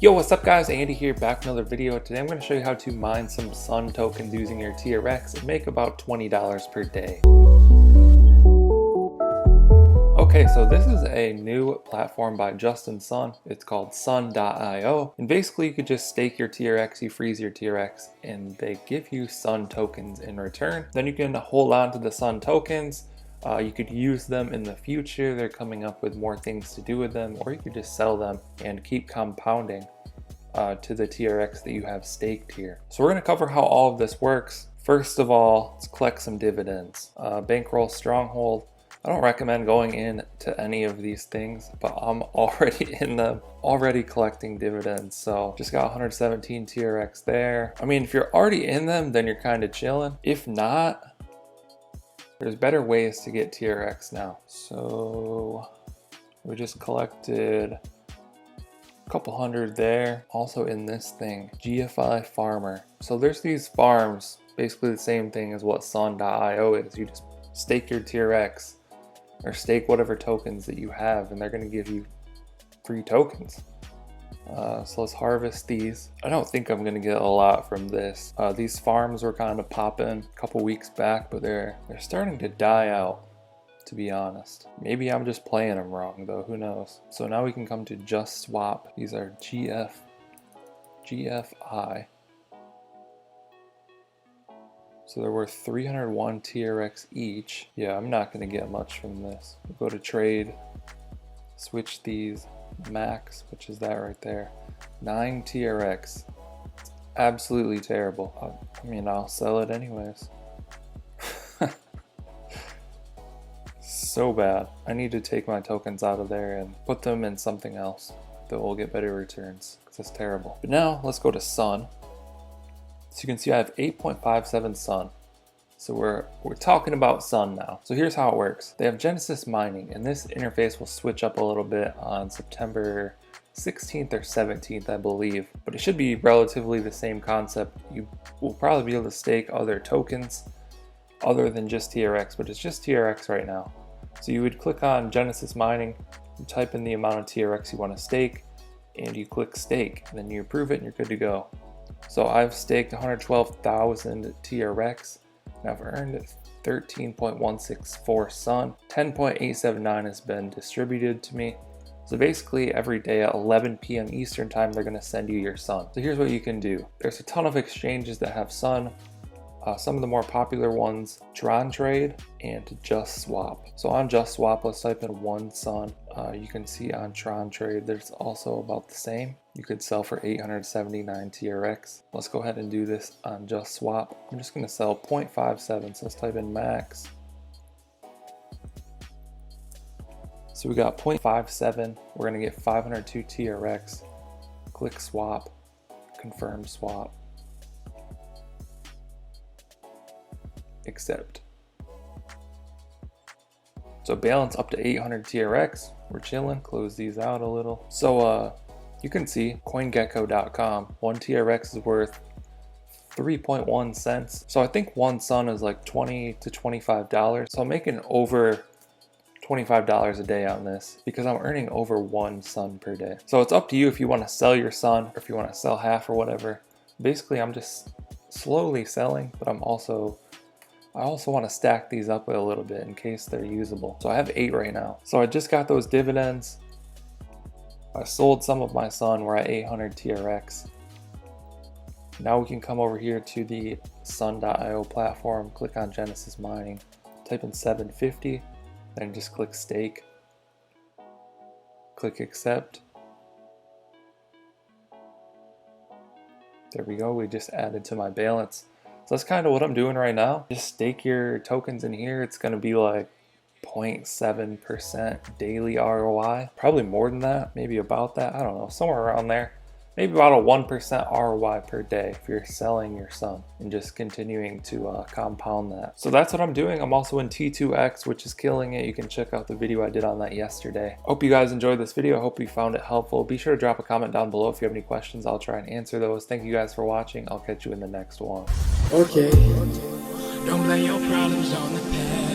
Yo, what's up guys? Andy here, back with another video. Today I'm going to show you how to mine some Sun tokens using your TRX and make about $20 per day. Okay, so this is a new platform by Justin Sun. It's called sun.io, and basically you could just stake your TRX, you freeze your TRX, and they give you Sun tokens in return. Then you can hold on to the Sun tokens. You could use them in the future. They're coming up with more things to do with them, or you could just sell them and keep compounding to the TRX that you have staked here. So we're going to cover how all of this works. First of all, let's collect some dividends. Bankroll Stronghold. I don't recommend going in to any of these things, but I'm already in them, already collecting dividends. So just got 117 TRX there. I mean, if you're already in them, then you're kind of chilling. If not, there's better ways to get TRX now. So we just collected a couple hundred there. Also in this thing, GFI Farmer. So there's these farms, basically the same thing as what sun.io is. You just stake your TRX or stake whatever tokens that you have, and they're going to give you free tokens. So let's harvest these. I don't think I'm gonna get a lot from this. These farms were kind of popping a couple weeks back, but they're starting to die out, to be honest. Maybe I'm just playing them wrong though, who knows. So now we can come to just swap. These are GFI. So they're worth 301 TRX each. Yeah, I'm not gonna get much from this. We'll go to trade, switch these. Max, which is that right there, 9 TRX. It's absolutely terrible. I mean, I'll sell it anyways. So bad. I need to take my tokens out of there and put them in something else that will get better returns, because it's terrible. But now let's go to Sun. So you can see I have 8.57 Sun. So we're talking about Sun now. So here's how it works. They have Genesis mining, and this interface will switch up a little bit on September 16th or 17th, I believe. But it should be relatively the same concept. You will probably be able to stake other tokens other than just TRX, but it's just TRX right now. So you would click on Genesis mining, you type in the amount of TRX you want to stake, and you click stake. And then you approve it and you're good to go. So I've staked 112,000 TRX. I've earned 13.164 Sun. 10.879 has been distributed to me. So basically every day at 11 p.m. Eastern time, they're gonna send you your Sun. So here's what you can do. There's a ton of exchanges that have Sun. Some of the more popular ones, Tron Trade and Just Swap. So on Just Swap, let's type in 1 Sun. You can see on Tron Trade, there's also about the same. You could sell for 879 TRX. Let's go ahead and do this on Just Swap. I'm just gonna sell 0.57, so let's type in max. So we got 0.57, we're gonna get 502 TRX. Click swap, confirm swap. Accept. So balance up to 800 TRX. We're chilling. Close these out a little. So you can see CoinGecko.com. 1 TRX is worth 3.1 cents. So I think 1 Sun is like $20 to $25. So I'm making over $25 a day on this because I'm earning over 1 Sun per day. So it's up to you if you want to sell your Sun or if you want to sell half or whatever. Basically, I'm just slowly selling, but I also want to stack these up a little bit in case they're usable. So I have 8 right now. So I just got those dividends. I sold some of my Sun. We're at 800 TRX. Now we can come over here to the sun.io platform, click on Genesis mining, type in 750, then just click stake. Click accept. There we go. We just added to my balance. So that's kind of what I'm doing right now. Just stake your tokens in here. It's going to be like 0.7% daily ROI. Probably more than that, maybe about that. I don't know, somewhere around there. Maybe about a 1% ROI per day if you're selling your Sun and just continuing to compound that. So that's what I'm doing. I'm also in T2X, which is killing it. You can check out the video I did on that yesterday. Hope you guys enjoyed this video. Hope you found it helpful. Be sure to drop a comment down below if you have any questions. I'll try and answer those. Thank you guys for watching. I'll catch you in the next one. Okay. Don't blame your problems on the past.